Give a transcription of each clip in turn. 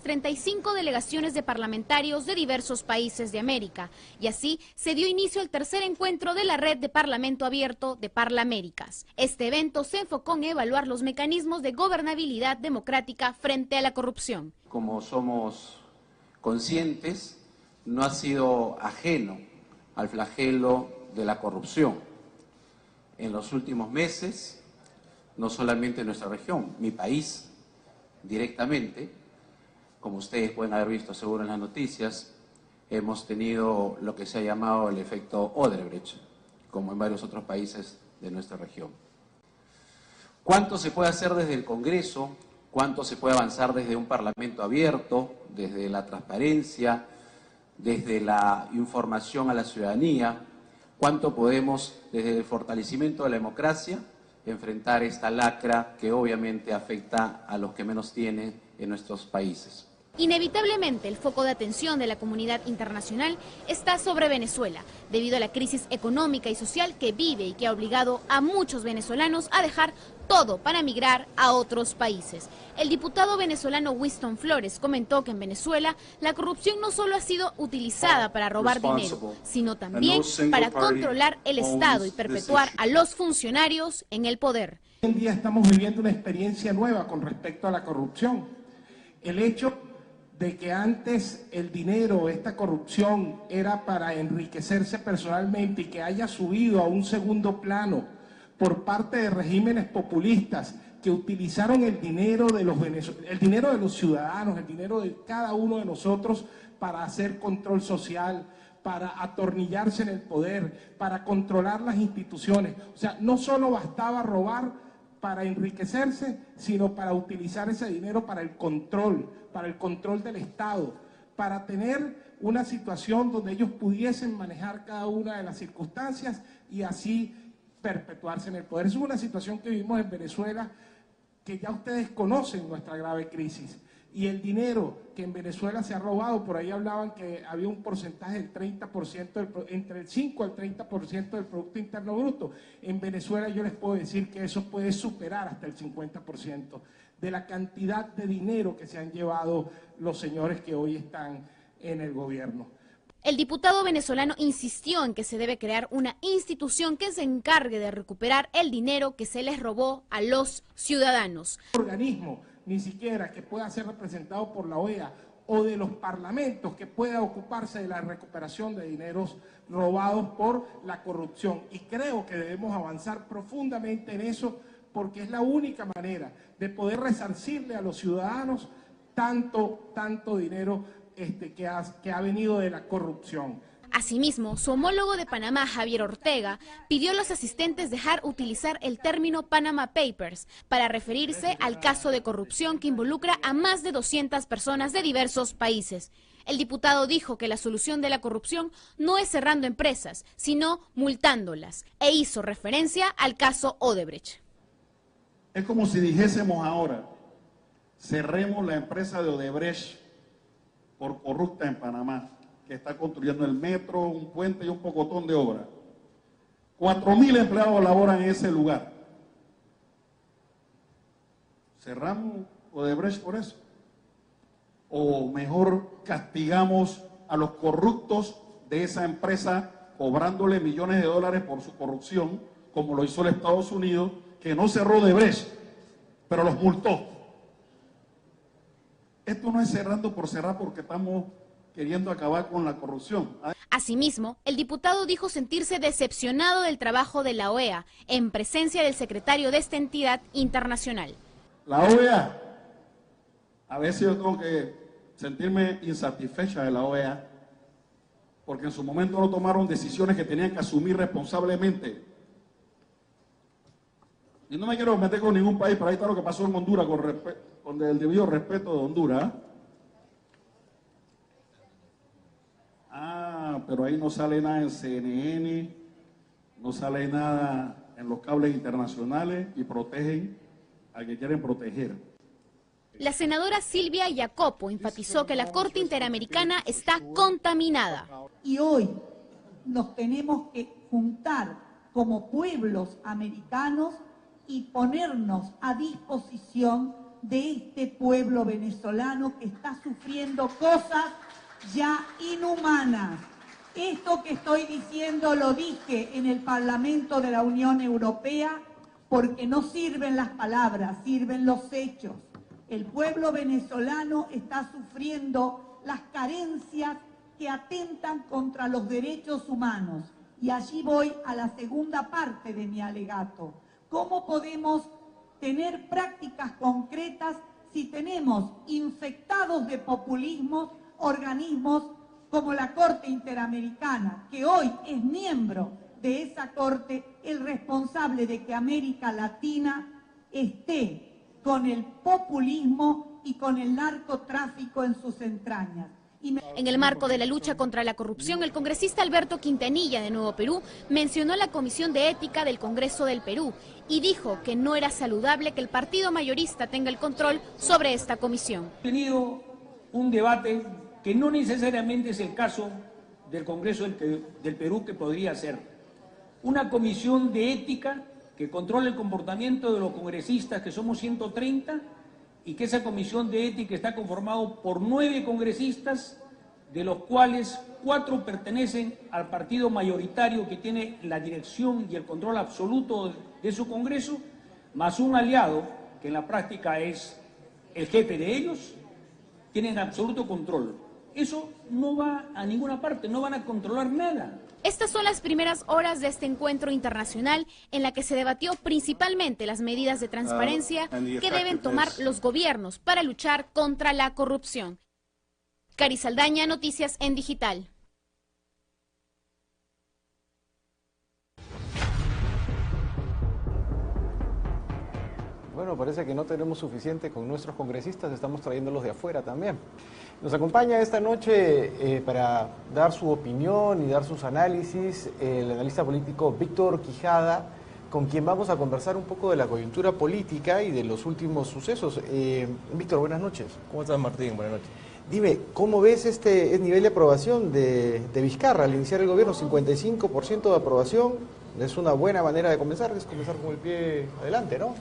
las 35 delegaciones de parlamentarios de diversos países de América. Y así se dio inicio al tercer encuentro de la red de Parlamento Abierto de Parlaméricas. Este evento se enfocó en evaluar los mecanismos de gobernabilidad democrática frente a la corrupción. Como somos conscientes, no ha sido ajeno al flagelo de la corrupción. En los últimos meses, no solamente en nuestra región, mi país directamente, como ustedes pueden haber visto seguro en las noticias, hemos tenido lo que se ha llamado el efecto Odebrecht, como en varios otros países de nuestra región. ¿Cuánto se puede hacer desde el Congreso? ¿Cuánto se puede avanzar desde un Parlamento abierto, desde la transparencia, desde la información a la ciudadanía? ¿Cuánto podemos, desde el fortalecimiento de la democracia, enfrentar esta lacra que obviamente afecta a los que menos tienen en nuestros países? Inevitablemente, el foco de atención de la comunidad internacional está sobre Venezuela, debido a la crisis económica y social que vive y que ha obligado a muchos venezolanos a dejar todo para migrar a otros países. El diputado venezolano Winston Flores comentó que en Venezuela la corrupción no solo ha sido utilizada para robar dinero, sino también para controlar el Estado y perpetuar a los funcionarios en el poder. Hoy en día estamos viviendo una experiencia nueva con respecto a la corrupción. El hecho de que antes el dinero, esta corrupción, era para enriquecerse personalmente y que haya subido a un segundo plano por parte de regímenes populistas que utilizaron el dinero de los ciudadanos, el dinero de cada uno de nosotros para hacer control social, para atornillarse en el poder, para controlar las instituciones. O sea, no solo bastaba robar para enriquecerse, sino para utilizar ese dinero para el control del Estado, para tener una situación donde ellos pudiesen manejar cada una de las circunstancias y así perpetuarse en el poder. Es una situación que vivimos en Venezuela, que ya ustedes conocen nuestra grave crisis. Y el dinero que en Venezuela se ha robado, por ahí hablaban que había un porcentaje del 30%, entre el 5 al 30% del Producto Interno Bruto. En Venezuela yo les puedo decir que eso puede superar hasta el 50% de la cantidad de dinero que se han llevado los señores que hoy están en el gobierno. El diputado venezolano insistió en que se debe crear una institución que se encargue de recuperar el dinero que se les robó a los ciudadanos. Organismo ni siquiera que pueda ser representado por la OEA o de los parlamentos que pueda ocuparse de la recuperación de dineros robados por la corrupción. Y creo que debemos avanzar profundamente en eso porque es la única manera de poder resarcirle a los ciudadanos tanto dinero que ha venido de la corrupción. Asimismo, su homólogo de Panamá, Javier Ortega, pidió a los asistentes dejar utilizar el término Panama Papers para referirse al caso de corrupción que involucra a más de 200 personas de diversos países. El diputado dijo que la solución de la corrupción no es cerrando empresas, sino multándolas, e hizo referencia al caso Odebrecht. Es como si dijésemos ahora, cerremos la empresa de Odebrecht por corrupta en Panamá, que está construyendo el metro, un puente y un pocotón de obras. 4.000 empleados laboran en ese lugar. ¿Cerramos Odebrecht por eso? ¿O mejor castigamos a los corruptos de esa empresa cobrándole millones de dólares por su corrupción, como lo hizo el Estados Unidos, que no cerró Odebrecht, pero los multó? Esto no es cerrando por cerrar porque estamos queriendo acabar con la corrupción. Asimismo, el diputado dijo sentirse decepcionado del trabajo de la OEA en presencia del secretario de esta entidad internacional. La OEA, a veces yo tengo que sentirme insatisfecha de la OEA, porque en su momento no tomaron decisiones que tenían que asumir responsablemente. Y no me quiero meter con ningún país, pero ahí está lo que pasó en Honduras, con el debido respeto de Honduras. Pero ahí no sale nada en CNN, no sale nada en los cables internacionales y protegen al que quieren proteger. La senadora Silvia Jacopo enfatizó que la Corte Interamericana está contaminada. Y hoy nos tenemos que juntar como pueblos americanos y ponernos a disposición de este pueblo venezolano que está sufriendo cosas ya inhumanas. Esto que estoy diciendo lo dije en el Parlamento de la Unión Europea porque no sirven las palabras, sirven los hechos. El pueblo venezolano está sufriendo las carencias que atentan contra los derechos humanos. Y allí voy a la segunda parte de mi alegato. ¿Cómo podemos tener prácticas concretas si tenemos infectados de populismo organismos como la Corte Interamericana, que hoy es miembro de esa Corte, el responsable de que América Latina esté con el populismo y con el narcotráfico en sus entrañas? En el marco de la lucha contra la corrupción, el congresista Alberto Quintanilla de Nuevo Perú mencionó la Comisión de Ética del Congreso del Perú y dijo que no era saludable que el partido mayorista tenga el control sobre esta comisión. Hemos tenido un debate que no necesariamente es el caso del Congreso del Perú, que podría ser una comisión de ética que controle el comportamiento de los congresistas, que somos 130, y que esa comisión de ética está conformada por 9 congresistas, de los cuales 4 pertenecen al partido mayoritario que tiene la dirección y el control absoluto de su Congreso, más un aliado que en la práctica es el jefe de ellos, tienen absoluto control. Eso no va a ninguna parte, no van a controlar nada. Estas son las primeras horas de este encuentro internacional en la que se debatió principalmente las medidas de transparencia que deben tomar los gobiernos para luchar contra la corrupción. Cari Saldaña, Noticias en Digital. Bueno, parece que no tenemos suficiente con nuestros congresistas, estamos trayéndolos de afuera también. Nos acompaña esta noche para dar su opinión y dar sus análisis el analista político Víctor Quijada, con quien vamos a conversar un poco de la coyuntura política y de los últimos sucesos. Víctor, buenas noches. ¿Cómo estás, Martín? Buenas noches. Dime, ¿cómo ves este nivel de aprobación de Vizcarra al iniciar el gobierno? 55% de aprobación, es una buena manera de comenzar, es comenzar con el pie adelante, ¿no?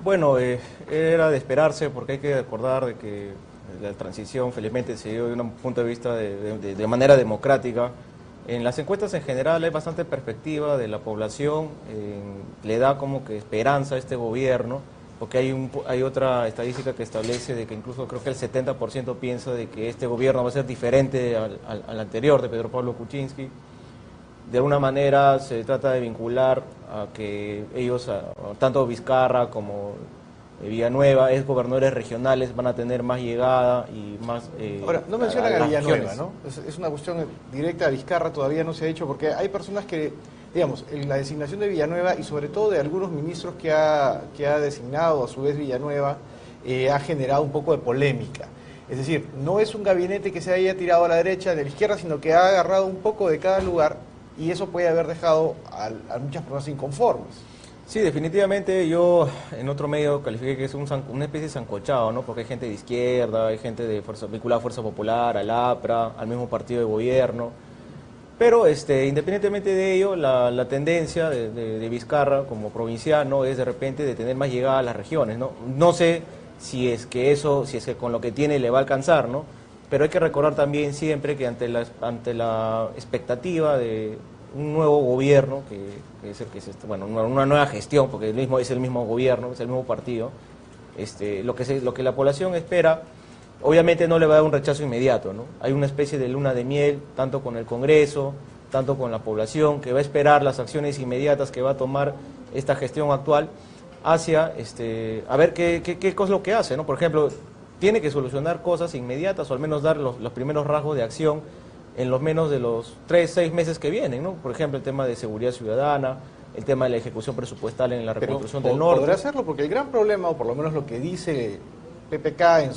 Bueno, era de esperarse, porque hay que recordar de que la transición felizmente se dio de un punto de vista de manera democrática. En las encuestas en general hay bastante perspectiva de la población, le da como que esperanza a este gobierno, porque hay otra estadística que establece de que incluso creo que el 70% piensa de que este gobierno va a ser diferente al anterior de Pedro Pablo Kuczynski. De alguna manera se trata de vincular a que ellos, tanto Vizcarra como Villanueva, gobernadores regionales, van a tener más llegada y más... Ahora, no mencionan a Villanueva, ¿no? Es una cuestión directa a Vizcarra, todavía no se ha dicho, porque hay personas que, digamos, la designación de Villanueva y sobre todo de algunos ministros que ha designado a su vez Villanueva, ha generado un poco de polémica. Es decir, no es un gabinete que se haya tirado a la derecha, de la izquierda, sino que ha agarrado un poco de cada lugar, y eso puede haber dejado a muchas personas inconformes. Sí, definitivamente yo en otro medio califiqué que es una especie de sancochado, ¿no? Porque hay gente de izquierda, hay gente vinculada a Fuerza Popular, al APRA, al mismo partido de gobierno. Pero independientemente de ello, la tendencia de Vizcarra como provinciano es de repente de tener más llegada a las regiones, ¿no? No sé si es que con lo que tiene le va a alcanzar, ¿no? Pero hay que recordar también siempre que ante la expectativa de un nuevo gobierno, una nueva gestión, porque es el mismo gobierno, es el mismo partido, lo que la población espera, obviamente no le va a dar un rechazo inmediato, ¿no? Hay una especie de luna de miel, tanto con el Congreso, tanto con la población, que va a esperar las acciones inmediatas que va a tomar esta gestión actual hacia, a ver qué cosa es lo que hace, ¿no? Por ejemplo, tiene que solucionar cosas inmediatas o al menos dar los primeros rasgos de acción en los menos de los 3-6 meses que vienen, ¿no? Por ejemplo, el tema de seguridad ciudadana, el tema de la ejecución presupuestal en la reconstrucción del norte. Podrá hacerlo, porque el gran problema, o por lo menos lo que dice PPK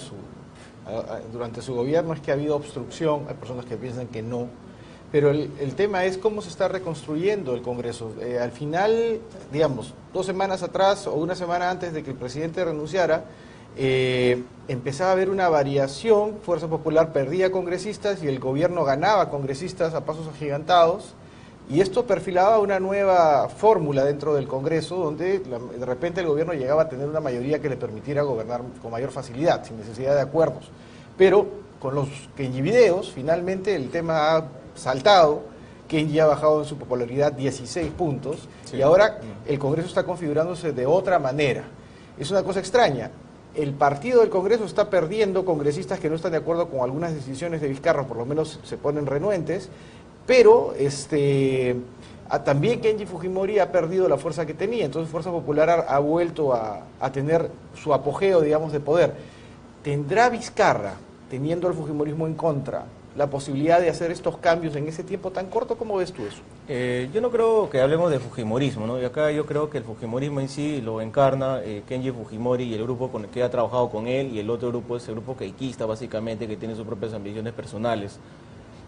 durante su gobierno, es que ha habido obstrucción. Hay personas que piensan que no, pero el tema es cómo se está reconstruyendo el Congreso. Al final, digamos, 2 semanas atrás o una semana antes de que el presidente renunciara, empezaba a haber una variación. Fuerza Popular perdía congresistas y el gobierno ganaba congresistas a pasos agigantados, Y esto perfilaba una nueva fórmula dentro del Congreso, donde de repente el gobierno llegaba a tener una mayoría que le permitiera gobernar con mayor facilidad, sin necesidad de acuerdos. Pero con los Kenji videos, finalmente el tema ha saltado. Kenji ha bajado en su popularidad 16 puntos, sí, y ahora el Congreso está configurándose de otra manera. Es una cosa extraña. El partido del Congreso está perdiendo congresistas que no están de acuerdo con algunas decisiones de Vizcarra, por lo menos se ponen renuentes, pero también Kenji Fujimori ha perdido la fuerza que tenía, entonces Fuerza Popular ha vuelto a tener su apogeo, digamos, de poder. ¿Tendrá Vizcarra, teniendo al Fujimorismo en contra, la posibilidad de hacer estos cambios en ese tiempo tan corto? ¿Cómo ves tú eso? Yo no creo que hablemos de Fujimorismo, ¿no? Y acá yo creo que el Fujimorismo en sí lo encarna Kenji Fujimori y el grupo con el que ha trabajado con él, y el otro grupo es el grupo keikista, básicamente, que tiene sus propias ambiciones personales.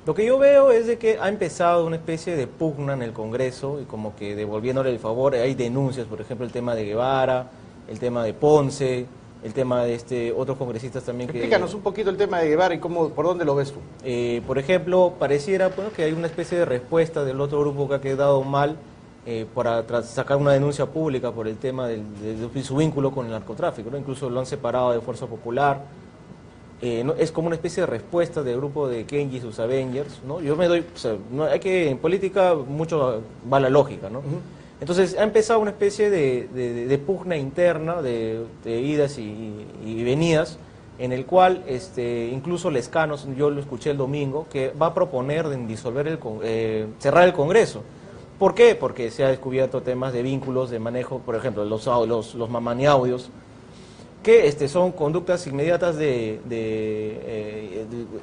Lo que yo veo es de que ha empezado una especie de pugna en el Congreso y como que devolviéndole el favor. Hay denuncias, por ejemplo, el tema de Guevara, el tema de Ponce, el tema de otros congresistas también. Explícanos un poquito el tema de Guevara y por dónde lo ves tú. Por ejemplo, pareciera que hay una especie de respuesta del otro grupo que ha quedado mal para sacar una denuncia pública por el tema de su vínculo con el narcotráfico, ¿no? Incluso lo han separado de Fuerza Popular. Es como una especie de respuesta del grupo de Kenji y sus Avengers, ¿no? Yo me doy, o sea, en política mucho va la lógica, ¿no? Entonces ha empezado una especie de pugna interna, de idas y venidas, en el cual incluso Lescano, yo lo escuché el domingo, que va a proponer disolver cerrar el Congreso. ¿Por qué? Porque se ha descubierto temas de vínculos, de manejo, por ejemplo, los mamaniaudios, que son conductas inmediatas de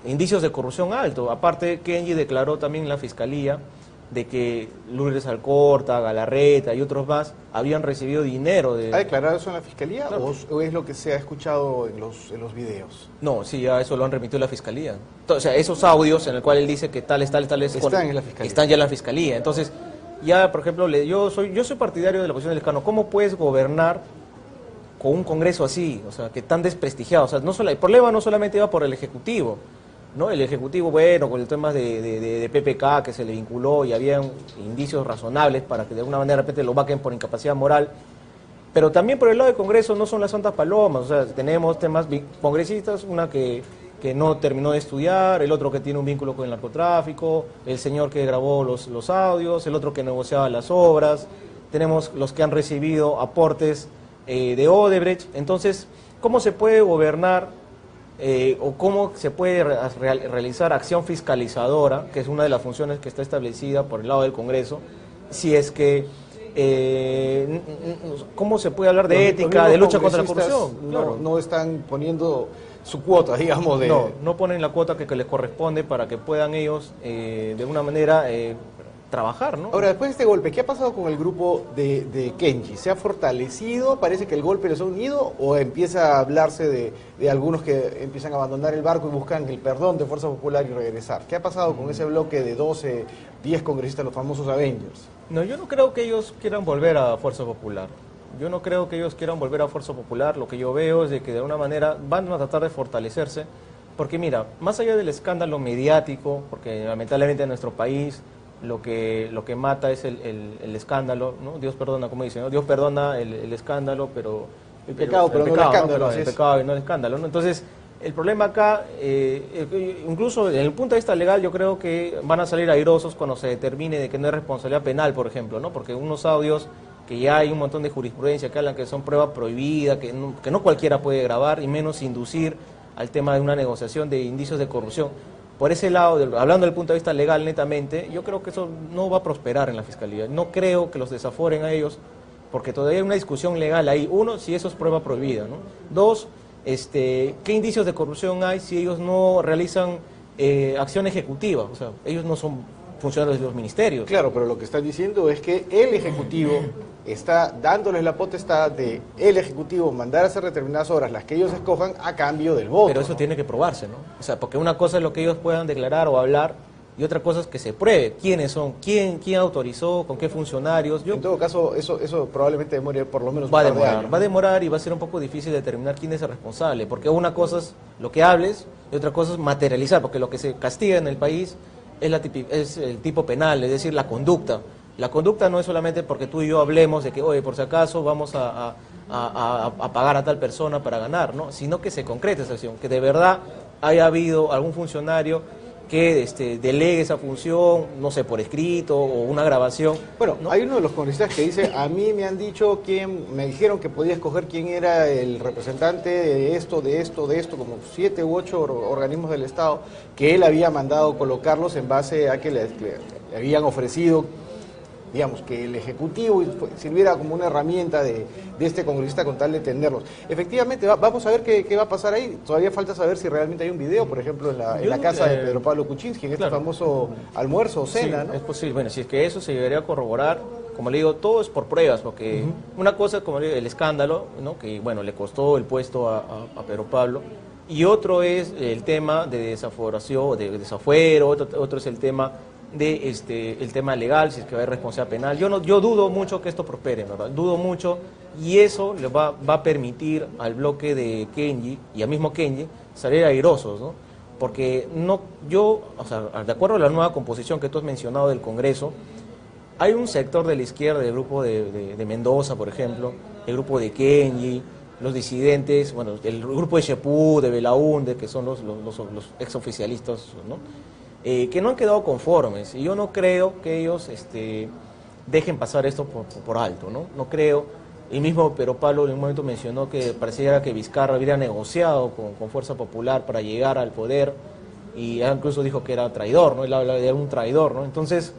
indicios de corrupción alto. Aparte, Kenji declaró también en la Fiscalía de que Lourdes Alcorta, Galarreta y otros más habían recibido dinero de... ¿Ha declarado eso en la Fiscalía, claro, o es lo que se ha escuchado en los videos? No, sí, ya eso lo han remitido a la Fiscalía. O sea, esos audios en el cual él dice que tales... Están en la Fiscalía. Están ya en la Fiscalía. Entonces, ya, por ejemplo, yo soy partidario de la posición del Lescano. ¿Cómo puedes gobernar con un Congreso así, o sea, que tan desprestigiado? O sea, el problema no solamente va por el Ejecutivo, ¿no? El Ejecutivo, bueno, con el tema de PPK que se le vinculó y había indicios razonables para que de alguna manera de repente lo vaquen por incapacidad moral, pero también por el lado del Congreso no son las santas palomas. O sea, tenemos temas congresistas, una que no terminó de estudiar, el otro que tiene un vínculo con el narcotráfico, el señor que grabó los audios, el otro que negociaba las obras, tenemos los que han recibido aportes de Odebrecht. Entonces, ¿cómo se puede gobernar o cómo se puede realizar acción fiscalizadora, que es una de las funciones que está establecida por el lado del Congreso, si es que cómo se puede hablar de ética, de lucha contra la corrupción? No están poniendo su cuota, digamos, de... No ponen la cuota que les corresponde para que puedan ellos de alguna manera trabajar, ¿no? Ahora, después de este golpe, ¿qué ha pasado con el grupo de Kenji? ¿Se ha fortalecido? ¿Parece que el golpe los ha unido? ¿O empieza a hablarse de algunos que empiezan a abandonar el barco y buscan el perdón de Fuerza Popular y regresar? ¿Qué ha pasado con ese bloque de 12, 10 congresistas, los famosos Avengers? No, yo no creo que ellos quieran volver a Fuerza Popular. Yo no creo que ellos quieran volver a Fuerza Popular. Lo que yo veo es de que de alguna manera van a tratar de fortalecerse. Porque mira, más allá del escándalo mediático, porque lamentablemente en nuestro país lo que mata es el escándalo, ¿no? Dios perdona, como dicen, ¿no? Dios perdona el escándalo, pero... El pecado, pero no el escándalo. El pecado y no el escándalo, ¿no? Entonces, el problema acá, incluso desde el punto de vista legal, yo creo que van a salir airosos cuando se determine de que no es responsabilidad penal, por ejemplo, ¿no? Porque unos audios que ya hay un montón de jurisprudencia que hablan que son prueba prohibida, que no cualquiera puede grabar, y menos inducir al tema de una negociación de indicios de corrupción. Por ese lado, hablando del punto de vista legal netamente, yo creo que eso no va a prosperar en la Fiscalía. No creo que los desaforen a ellos, porque todavía hay una discusión legal ahí. Uno, si eso es prueba prohibida, ¿no? Dos, ¿qué indicios de corrupción hay si ellos no realizan acción ejecutiva? O sea, ellos no son funcionarios de los ministerios. Claro, pero lo que están diciendo es que el Ejecutivo está dándoles la potestad de el Ejecutivo mandar a hacer determinadas obras, las que ellos escojan, a cambio del voto. Pero eso tiene que probarse, ¿no? O sea, porque una cosa es lo que ellos puedan declarar o hablar, y otra cosa es que se pruebe quiénes son, quién autorizó, con qué funcionarios. En todo caso, eso probablemente demore por lo menos va a demorar y va a ser un poco difícil determinar quién es el responsable, porque una cosa es lo que hables y otra cosa es materializar, porque lo que se castiga en el país es el tipo penal, es decir, la conducta. La conducta no es solamente porque tú y yo hablemos de que, oye, por si acaso vamos a pagar a tal persona para ganar, ¿no? Sino que se concrete esa acción, que de verdad haya habido algún funcionario que delegue esa función, no sé, por escrito o una grabación. Bueno, ¿no? hay uno de los congresistas que dice, a mí me han dicho me dijeron que podía escoger quién era el representante de esto, como 7 u 8 organismos del Estado, que él había mandado colocarlos en base a que le habían ofrecido, digamos, que el Ejecutivo sirviera como una herramienta de este congresista con tal de tenerlos. Efectivamente, vamos a ver qué va a pasar ahí. Todavía falta saber si realmente hay un video, por ejemplo, en la casa de Pedro Pablo Kuczynski, en claro, este famoso almuerzo o cena, sí, ¿no? es posible. Bueno, si es que eso se debería corroborar, como le digo, todo es por pruebas, porque una cosa es, como le digo, el escándalo, ¿no? Que, bueno, le costó el puesto a Pedro Pablo, y otro es el tema de desafuero, otro es el tema el tema legal, si es que va a haber responsabilidad penal. Yo dudo mucho que esto prospere, ¿verdad? Dudo mucho, y eso le va a permitir al bloque de Kenji y al mismo Kenji salir airosos, ¿no? Porque de acuerdo a la nueva composición que tú has mencionado del Congreso, hay un sector de la izquierda, del grupo de Mendoza, por ejemplo, el grupo de Kenji, los disidentes, bueno, el grupo de Chepú, de Belaúnde, que son los exoficialistas, ¿no? Que no han quedado conformes, y yo no creo que ellos dejen pasar esto por alto, ¿no? No creo. El mismo Pedro Pablo en un momento mencionó que pareciera que Vizcarra hubiera negociado con Fuerza Popular para llegar al poder, y incluso dijo que era traidor, ¿no? Él habla de un traidor, ¿no? Entonces,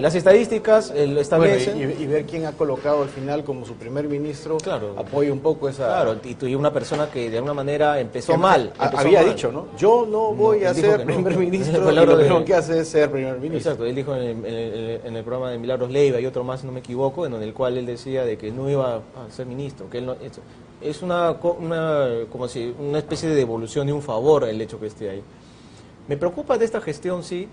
las estadísticas establecen... Bueno, y ver quién ha colocado al final como su primer ministro, claro, apoya un poco esa... Claro, y una persona que de alguna manera empezó mal. Había dicho, ¿no? Yo no voy a ser primer ministro, y lo primero que hace es ser primer ministro. Exacto, él dijo en el programa de Milagros Leiva y otro más, si no me equivoco, en el cual él decía de que no iba a ser ministro, que él no... Es como si una especie de devolución de un favor el hecho que esté ahí. Me preocupa de esta gestión, sí,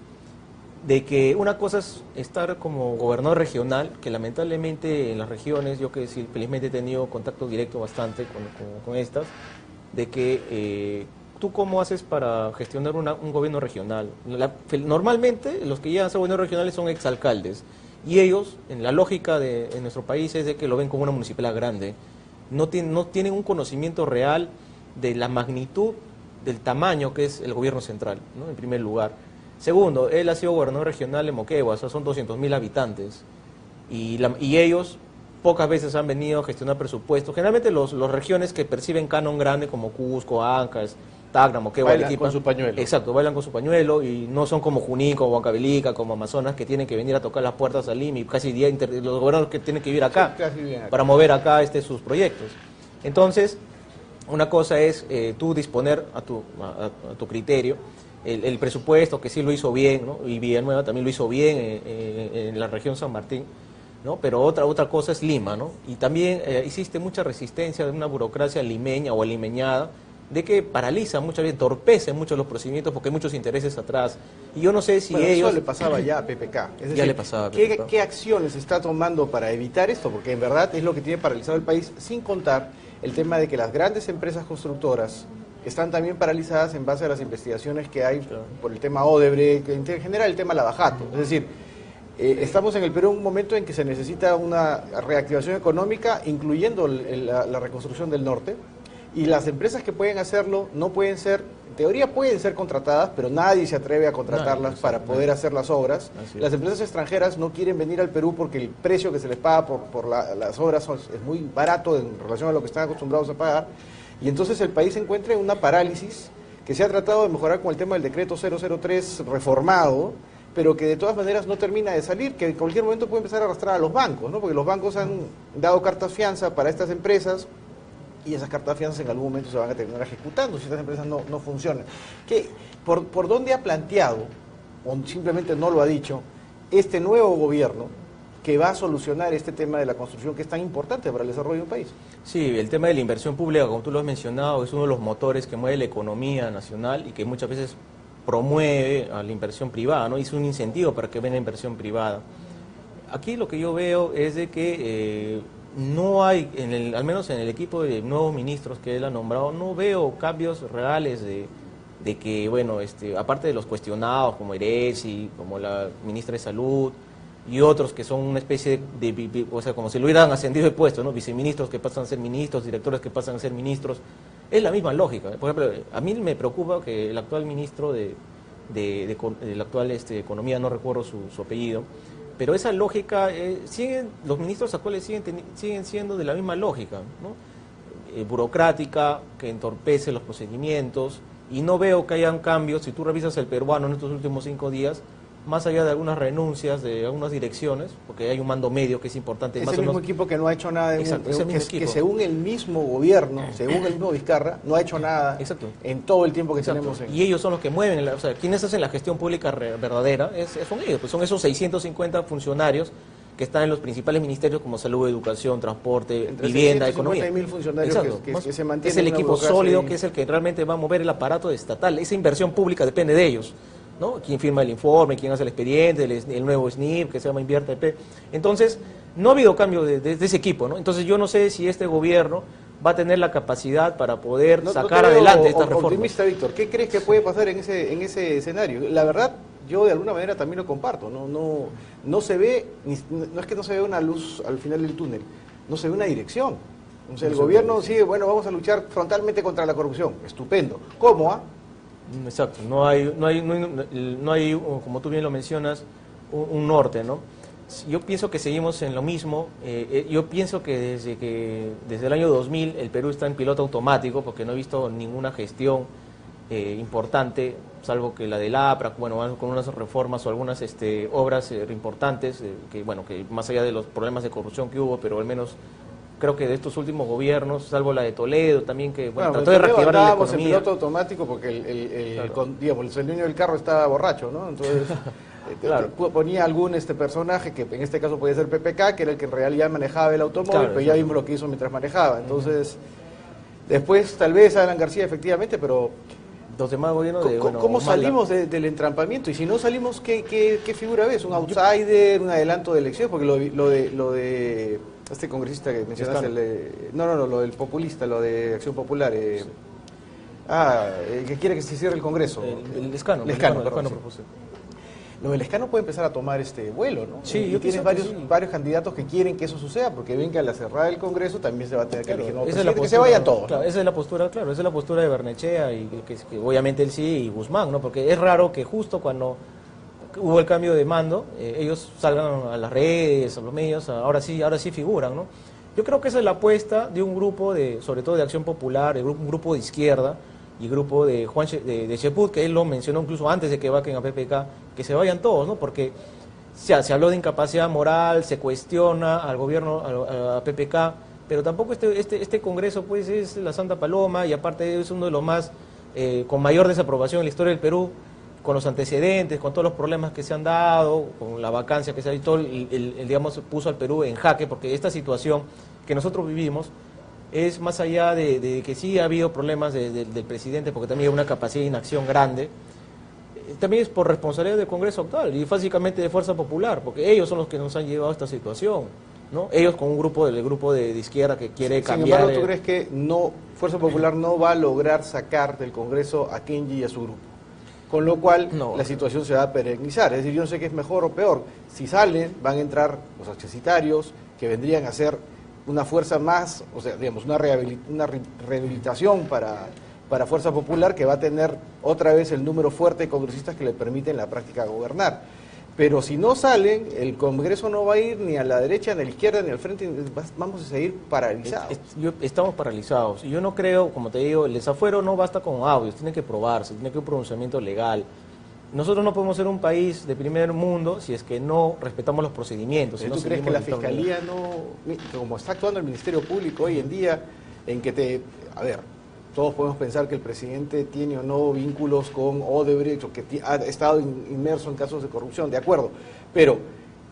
de que una cosa es estar como gobernador regional, que lamentablemente en las regiones, yo que sí, felizmente he tenido contacto directo bastante con estas, de que tú cómo haces para gestionar un gobierno regional. Normalmente los que llegan a ser gobiernos regionales son exalcaldes, y ellos, en la lógica en nuestro país, es de que lo ven como una municipalidad grande. No tienen un conocimiento real de la magnitud del tamaño que es el gobierno central, ¿no? En primer lugar. Segundo, él ha sido gobernador regional en Moquegua, o sea, son 200.000 habitantes, y ellos pocas veces han venido a gestionar presupuestos. Generalmente las regiones que perciben canon grande como Cusco, Ancash, Tacna, Moquegua, bailan con su pañuelo. Exacto, bailan con su pañuelo, y no son como Junín, como Huancavelica, como Amazonas, que tienen que venir a tocar las puertas al Lima, y casi los gobernadores que tienen que vivir acá, para mover acá sus proyectos. Entonces, una cosa es tú disponer a tu criterio el presupuesto, que sí lo hizo bien, ¿no? Y Villanueva también lo hizo bien en la región San Martín, ¿no? Pero otra cosa es Lima, ¿no? Y también existe mucha resistencia de una burocracia limeña o limeñada, de que paraliza muchas veces, entorpece mucho los procedimientos porque hay muchos intereses atrás. Y yo no sé si ellos... Eso le pasaba ya a PPK. Es decir, ya le pasaba a PPK. ¿Qué acciones se está tomando para evitar esto? Porque en verdad es lo que tiene paralizado el país, sin contar el tema de que las grandes empresas constructoras están también paralizadas en base a las investigaciones que hay por el tema Odebrecht, en general el tema Lavajato. Es decir, estamos en el Perú en un momento en que se necesita una reactivación económica, incluyendo la reconstrucción del norte, y las empresas que pueden hacerlo no pueden ser, en teoría pueden ser contratadas, pero nadie se atreve a contratarlas para poder hacer las obras. Las empresas extranjeras no quieren venir al Perú porque el precio que se les paga por las obras es muy barato en relación a lo que están acostumbrados a pagar. Y entonces el país se encuentra en una parálisis que se ha tratado de mejorar con el tema del decreto 003 reformado, pero que de todas maneras no termina de salir, que en cualquier momento puede empezar a arrastrar a los bancos, ¿no? Porque los bancos han dado cartas fianza para estas empresas, y esas cartas fianza en algún momento se van a terminar ejecutando si estas empresas no funcionan. ¿Por dónde ha planteado, o simplemente no lo ha dicho, este nuevo gobierno que va a solucionar este tema de la construcción que es tan importante para el desarrollo de un país? Sí, el tema de la inversión pública, como tú lo has mencionado, es uno de los motores que mueve la economía nacional y que muchas veces promueve a la inversión privada, ¿no? Es un incentivo para que venga inversión privada. Aquí lo que yo veo es de que no hay, al menos en el equipo de nuevos ministros que él ha nombrado, no veo cambios reales de de que, bueno, aparte de los cuestionados como Eresi, como la ministra de Salud y otros que son una especie o sea, como si lo hubieran ascendido de puesto, ¿no? Viceministros que pasan a ser ministros, directores que pasan a ser ministros, es la misma lógica. Por ejemplo, a mí me preocupa que el actual ministro de la actual Economía, no recuerdo su apellido, pero esa lógica, los ministros actuales siguen siendo de la misma lógica, ¿no? Burocrática, que entorpece los procedimientos, y no veo que hayan cambios. Si tú revisas el peruano en estos últimos 5 días, más allá de algunas renuncias de algunas direcciones, porque hay un mando medio que es importante. Es el mismo equipo que no ha hecho nada, que según el mismo gobierno, según el mismo Vizcarra, no ha hecho nada en todo el tiempo que tenemos. Y ellos son los que mueven, o sea, quienes hacen la gestión pública verdadera, son ellos, pues son esos 650 funcionarios que están en los principales ministerios como salud, educación, transporte, entre vivienda, economía. 1.000 funcionarios que se mantienen. Es el equipo sólido, que es el que realmente va a mover el aparato estatal. Esa inversión pública depende de ellos, ¿no? Quién firma el informe, quién hace el expediente, el nuevo SNIP, que se llama Invierte EP. Entonces, no ha habido cambio de ese equipo, ¿no? Entonces, yo no sé si este gobierno va a tener la capacidad para poder sacar adelante estas reformas. Optimista, Víctor, ¿qué crees que puede pasar en ese escenario? La verdad, yo de alguna manera también lo comparto. No se ve, no es que no se ve una luz al final del túnel, no se ve una dirección. O sea, el gobierno sigue, bueno, vamos a luchar frontalmente contra la corrupción. Estupendo. ¿Cómo? Exacto, no hay, como tú bien lo mencionas, un norte, ¿no? Yo pienso que seguimos en lo mismo. Yo pienso que desde el año 2000 el Perú está en piloto automático, porque no he visto ninguna gestión importante, salvo que la del APRA, bueno, con unas reformas o algunas obras importantes, que más allá de los problemas de corrupción que hubo, pero al menos creo que de estos últimos gobiernos, salvo la de Toledo también, que trató de reactivar la economía. En piloto automático porque el dueño del carro estaba borracho, ¿no? Entonces claro, ponía algún personaje, que en este caso podía ser PPK, que era el que en realidad manejaba el automóvil, pero ya vimos lo que hizo mientras manejaba. Entonces, después tal vez Alan García efectivamente, pero los demás gobiernos ¿cómo salimos del entrampamiento? Y si no salimos, ¿qué figura ves? ¿Un outsider, un adelanto de elección? Porque lo de este congresista que mencionaste, lo del populista, lo de Acción Popular, que quiere que se cierre el Congreso. El Lescano. Lo del Lescano puede empezar a tomar vuelo, ¿no? Sí, y tienes varios candidatos que quieren que eso suceda, porque ven que a la cerrada del Congreso también se va a tener que elegir que se vayan todos. Claro, esa es la postura, de Barnechea, y que obviamente él sí, y Guzmán, ¿no? Porque es raro que justo cuando hubo el cambio de mando, ellos salgan a las redes, a los medios, ahora sí figuran, ¿no? Yo creo que esa es la apuesta de un grupo, sobre todo de Acción Popular, un grupo de izquierda, y grupo de de Cheput, que él lo mencionó incluso antes de que vaquen a PPK, que se vayan todos, ¿no? Porque se habló de incapacidad moral, se cuestiona al gobierno, a PPK, pero tampoco este Congreso pues es la Santa Paloma, y aparte es uno de los más con mayor desaprobación en la historia del Perú, con los antecedentes, con todos los problemas que se han dado, con la vacancia que se ha visto, digamos, puso al Perú en jaque, porque esta situación que nosotros vivimos es más allá de que sí ha habido problemas del presidente, porque también hay una capacidad de inacción grande, también es por responsabilidad del Congreso actual y básicamente de Fuerza Popular, porque ellos son los que nos han llevado a esta situación, ¿no? Ellos con un grupo de izquierda que quiere cambiar. Sin embargo, ¿tú crees que Fuerza Popular no va a lograr sacar del Congreso a Kenji y a su grupo? Con lo cual la situación se va a perennizar. Es decir, yo no sé qué es mejor o peor. Si salen, van a entrar los accesitarios, que vendrían a ser una fuerza más, o sea, digamos, una rehabilitación para Fuerza Popular, que va a tener otra vez el número fuerte de congresistas que le permiten en la práctica gobernar. Pero si no salen, el Congreso no va a ir ni a la derecha, ni a la izquierda, ni al frente, vamos a seguir paralizados. Estamos paralizados. Y yo no creo, como te digo, el desafuero no basta con audios, tiene que probarse, tiene que haber un pronunciamiento legal. Nosotros no podemos ser un país de primer mundo si es que no respetamos los procedimientos. ¿Tú crees que la Fiscalía como está actuando el Ministerio Público hoy en día, en que todos podemos pensar que el presidente tiene o no vínculos con Odebrecht o que ha estado inmerso en casos de corrupción, de acuerdo, pero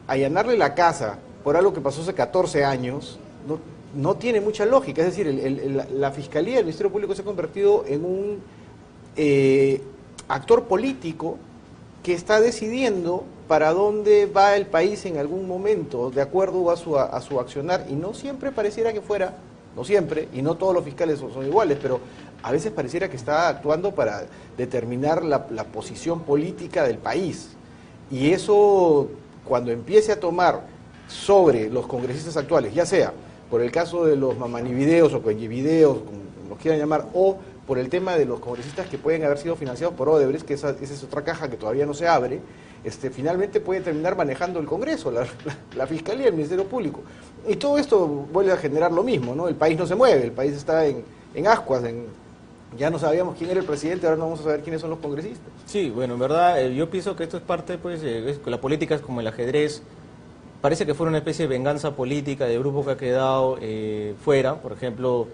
allanarle la casa por algo que pasó hace 14 años no tiene mucha lógica? Es decir, la Fiscalía, el Ministerio Público se ha convertido en un actor político que está decidiendo para dónde va el país en algún momento, de acuerdo a su accionar, y no siempre pareciera que fuera, no siempre, y no todos los fiscales son iguales, pero a veces pareciera que está actuando para determinar la posición política del país. Y eso, cuando empiece a tomar sobre los congresistas actuales, ya sea por el caso de los mamanivideos o coñivideos, como los quieran llamar, o por el tema de los congresistas que pueden haber sido financiados por Odebrecht, que esa es otra caja que todavía no se abre, finalmente puede terminar manejando el Congreso, la Fiscalía, el Ministerio Público. Y todo esto vuelve a generar lo mismo, ¿no? El país no se mueve, el país está en ascuas, ya no sabíamos quién era el presidente, ahora no vamos a saber quiénes son los congresistas. Sí, bueno, en verdad, yo pienso que esto es parte, pues, la política es como el ajedrez. Parece que fue una especie de venganza política de grupo que ha quedado fuera. Por ejemplo,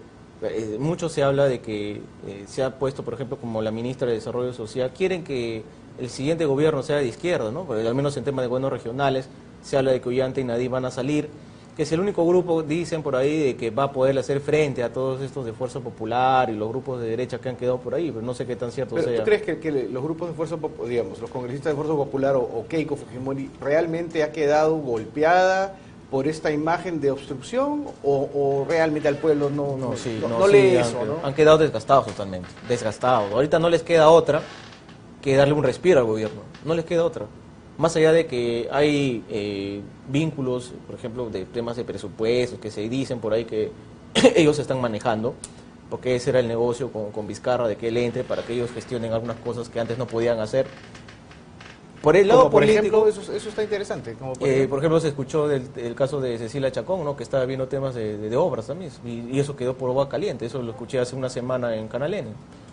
mucho se habla de que se ha puesto, por ejemplo, como la ministra de Desarrollo Social, quieren que el siguiente gobierno sea de izquierda, ¿no? Porque al menos en temas de gobiernos regionales se habla de que Ollanta y Nadie van a salir, que es el único grupo, dicen por ahí, de que va a poder hacer frente a todos estos de Fuerza Popular y los grupos de derecha que han quedado por ahí, pero no sé qué tan cierto sea. ¿Tú crees que los grupos de Fuerza Popular, digamos, los congresistas de Fuerza Popular o Keiko Fujimori, realmente ha quedado golpeada por esta imagen de obstrucción o realmente al pueblo no lee eso, ¿no? Han quedado desgastados totalmente, desgastados. Ahorita no les queda otra que darle un respiro al gobierno, no les queda otra. Más allá de que hay vínculos, por ejemplo, de temas de presupuestos que se dicen por ahí que ellos están manejando, porque ese era el negocio con Vizcarra, de que él entre para que ellos gestionen algunas cosas que antes no podían hacer. Por el lado político, por ejemplo, eso está interesante. Por ejemplo, se escuchó del caso de Cecilia Chacón, ¿no? Que estaba viendo temas de obras también, y eso quedó por agua caliente. Eso lo escuché hace una semana en Canal N,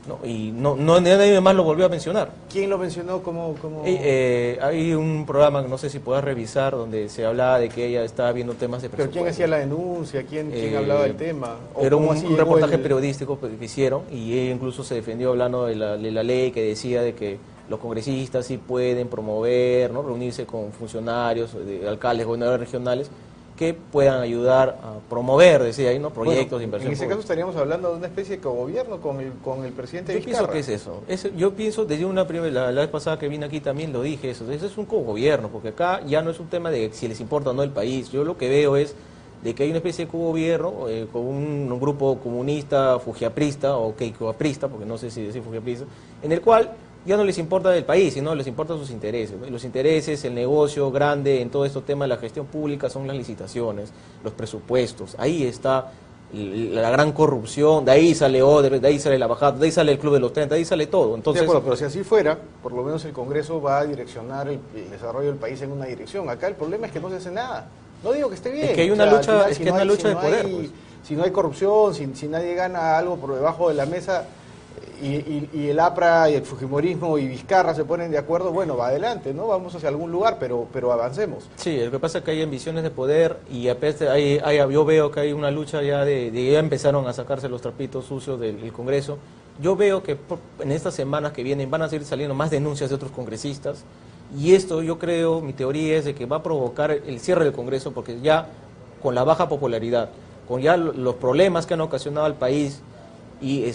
¿no? Y nadie más lo volvió a mencionar. ¿Quién lo mencionó como...? Hay un programa que no sé si puedas revisar, donde se hablaba de que ella estaba viendo temas de presupuesto. ¿Pero quién hacía la denuncia? ¿Quién hablaba del tema? Era un reportaje periodístico que hicieron, y ella incluso se defendió hablando de la ley que decía de que los congresistas sí pueden promover, ¿no? Reunirse con funcionarios, alcaldes, gobernadores regionales, que puedan ayudar a promover, decía ahí, ¿no? Proyectos de inversión. En ese caso estaríamos hablando de una especie de cogobierno con el presidente Vizcarra. Yo pienso que es eso. Yo pienso, desde la vez pasada que vine aquí también lo dije eso es un cogobierno, porque acá ya no es un tema de si les importa o no el país. Yo lo que veo es de que hay una especie de cogobierno con un grupo comunista, fujiaprista o keikoaprista, porque no sé si decir fujiaprista, en el cual ya no les importa el país, sino les importan sus intereses, ¿no? Y los intereses, el negocio grande en todo estos temas de la gestión pública son las licitaciones, los presupuestos. Ahí está la gran corrupción, de ahí sale Odebrecht, de ahí sale la bajada, de ahí sale el Club de los 30, de ahí sale todo. Entonces, de acuerdo, pero si así fuera, por lo menos el Congreso va a direccionar el desarrollo del país en una dirección. Acá el problema es que no se hace nada. No digo que esté bien. Es que hay una lucha, es que hay una lucha de poder. Si no hay corrupción, si nadie gana algo por debajo de la mesa, y el APRA y el Fujimorismo y Vizcarra se ponen de acuerdo, bueno, va adelante, ¿no? Vamos hacia algún lugar, pero avancemos. Sí, lo que pasa es que hay ambiciones de poder y yo veo que hay una lucha ya ya empezaron a sacarse los trapitos sucios del Congreso. Yo veo que en estas semanas que vienen van a seguir saliendo más denuncias de otros congresistas, y esto yo creo, mi teoría es de que va a provocar el cierre del Congreso, porque ya con la baja popularidad, con ya los problemas que han ocasionado al país, y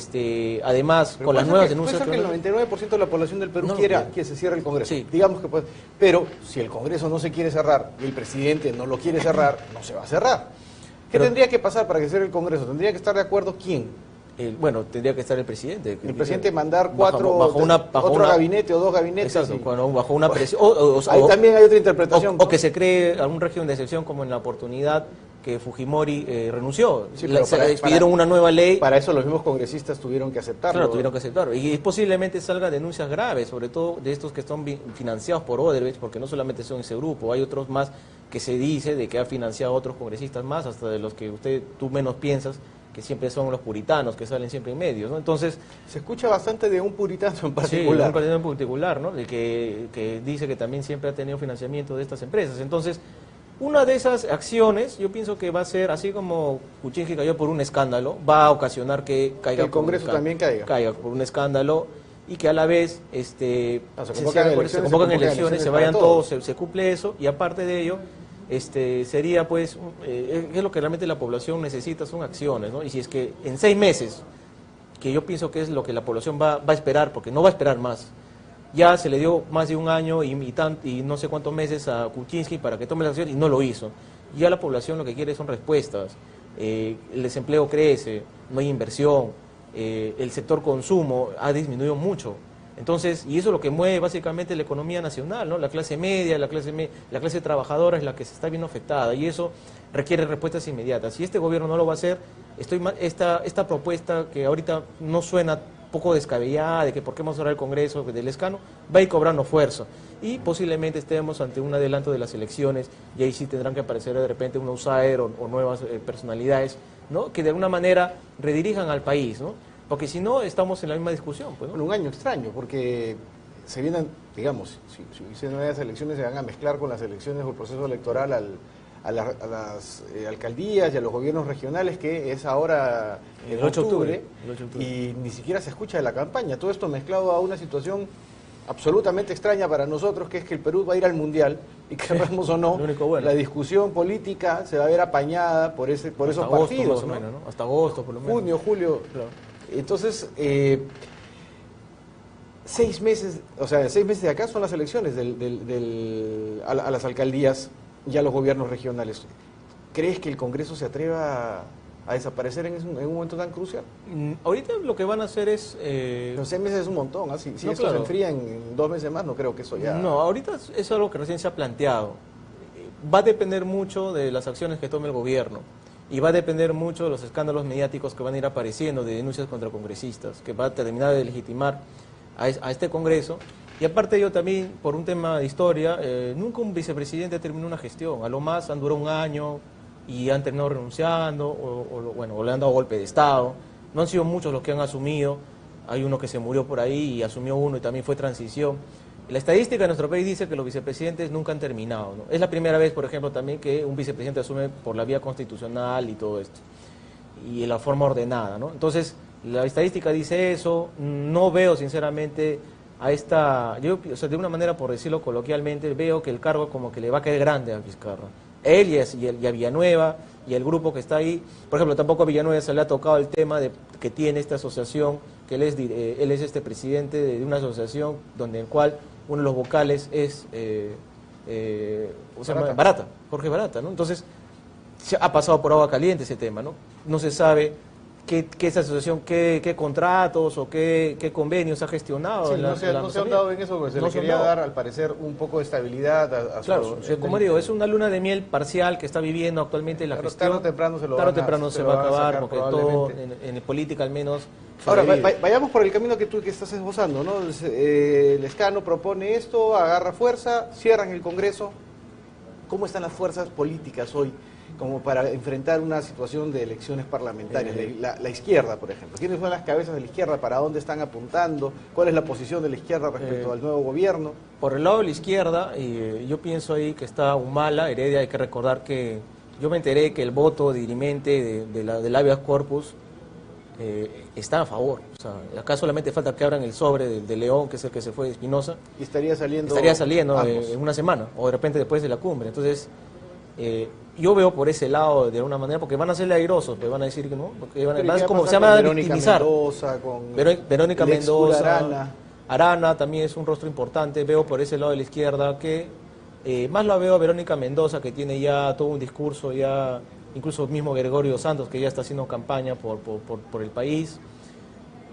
además con las nuevas denuncias que el 99% de la población del Perú quiera que se cierre el Congreso, sí. Digamos que puede, pero si el Congreso no se quiere cerrar y el presidente no lo quiere cerrar, no se va a cerrar. ¿Qué tendría que pasar para que cierre el Congreso? ¿Tendría que estar de acuerdo quién? Bueno, tendría que estar el presidente. El presidente mandar otro gabinete o dos gabinetes. Exacto, bajo una presión. Ahí también hay otra interpretación. O que se cree algún régimen de excepción, como en la oportunidad que Fujimori renunció. Sí, pidieron una nueva ley. Para eso los mismos congresistas tuvieron que aceptarlo. Claro, tuvieron que aceptarlo. Y posiblemente salgan denuncias graves, sobre todo de estos que están financiados por Odebrecht, porque no solamente son ese grupo, hay otros más que se dice de que ha financiado a otros congresistas más, hasta de los que tú menos piensas, que siempre son los puritanos, que salen siempre en medios, ¿no? Entonces, se escucha bastante de un puritano en particular. Sí, un puritano en particular, ¿no? De que dice que también siempre ha tenido financiamiento de estas empresas. Entonces, una de esas acciones, yo pienso que va a ser, así como Kuczynski cayó por un escándalo, va a ocasionar que caiga. Que el Congreso también caiga. Caiga por un escándalo, y que a la vez se convocan elecciones, se vayan todos, se cumple eso, y aparte de ello, sería pues, es lo que realmente la población necesita, son acciones, ¿no? Y si es que en 6 meses, que yo pienso que es lo que la población va a esperar, porque no va a esperar más, ya se le dio más de un año y no sé cuántos meses a Kuczynski para que tome la acción y no lo hizo. Ya la población lo que quiere son respuestas. El desempleo crece, no hay inversión, el sector consumo ha disminuido mucho. Entonces, y eso es lo que mueve básicamente la economía nacional, ¿no? La clase media, la clase trabajadora es la que se está viendo afectada, y eso requiere respuestas inmediatas. Si este gobierno no lo va a hacer, esta propuesta que ahorita no suena poco descabellada, de que por qué vamos a hablar del Congreso, del escano, va a ir cobrando fuerza. Y posiblemente estemos ante un adelanto de las elecciones, y ahí sí tendrán que aparecer de repente un outsider o nuevas personalidades, ¿no? Que de alguna manera redirijan al país, ¿no? Porque si no, estamos en la misma discusión. Pues, ¿no? Bueno, un año extraño, porque se vienen, digamos, si se nuevas elecciones se van a mezclar con las elecciones o el proceso electoral a las alcaldías y a los gobiernos regionales, que es ahora el 8 de octubre, y ni siquiera se escucha de la campaña. Todo esto mezclado a una situación absolutamente extraña para nosotros, que es que el Perú va a ir al Mundial, y queramos o no, bueno, la discusión política se va a ver apañada por esos agosto, partidos, más o ¿no? menos, ¿no? Hasta agosto, por lo menos. Junio, julio. Claro. Entonces, 6 meses, o sea, 6 meses de acá son las elecciones a las alcaldías y a los gobiernos regionales. ¿Crees que el Congreso se atreva a desaparecer en un momento tan crucial? Ahorita lo que van a hacer es... Los 6 meses es un montón, ¿eh? Si no, esto se enfría en 2 meses más, no creo que eso ya... No, ahorita es algo que recién se ha planteado. Va a depender mucho de las acciones que tome el gobierno, y va a depender mucho de los escándalos mediáticos que van a ir apareciendo, de denuncias contra congresistas, que va a terminar de legitimar a este Congreso. Y aparte yo también, por un tema de historia, nunca un vicepresidente terminó una gestión. A lo más han durado un año y han terminado renunciando, o le han dado golpe de Estado. No han sido muchos los que han asumido. Hay uno que se murió por ahí y asumió uno y también fue transición. La estadística de nuestro país dice que los vicepresidentes nunca han terminado, ¿no? Es la primera vez, por ejemplo, también que un vicepresidente asume por la vía constitucional y todo esto, y en la forma ordenada, ¿no? Entonces, la estadística dice eso. No veo, sinceramente, o sea, de una manera, por decirlo coloquialmente, veo que el cargo como que le va a caer grande a Vizcarra. Él y a Villanueva y el grupo que está ahí. Por ejemplo, tampoco a Villanueva se le ha tocado el tema de que tiene esta asociación, que él es presidente de una asociación donde el cual uno de los vocales es Barata, Jorge Barata, ¿no? Entonces, se ha pasado por agua caliente ese tema, ¿no? No se sabe qué esa asociación, qué contratos o qué convenios ha gestionado. Sí, no se han dado en eso, porque se le quería dar, al parecer, un poco de estabilidad a claro, como digo, es una luna de miel parcial que está viviendo actualmente la gestión. Tarde o temprano se va a acabar, porque todo, en política al menos... Ahora, vayamos por el camino que estás esbozando, ¿no? El escano propone esto, agarra fuerza, cierran el Congreso. ¿Cómo están las fuerzas políticas hoy como para enfrentar una situación de elecciones parlamentarias? La izquierda, por ejemplo. ¿Quiénes son las cabezas de la izquierda? ¿Para dónde están apuntando? ¿Cuál es la posición de la izquierda respecto al nuevo gobierno? Por el lado de la izquierda, yo pienso ahí que está Humala, Heredia. Hay que recordar que yo me enteré que el voto dirimente del habeas corpus está a favor. O sea, acá solamente falta que abran el sobre de León, que es el que se fue de Espinosa. Y estaría saliendo en una semana, o de repente después de la cumbre. Entonces, yo veo por ese lado de alguna manera, porque van a serle airosos, pues van a decir que no, porque van a victimizar. Verónica Mendoza, Arana también es un rostro importante. Veo por ese lado de la izquierda que más la veo a Verónica Mendoza, que tiene ya todo un discurso, ya incluso mismo Gregorio Santos, que ya está haciendo campaña por el país.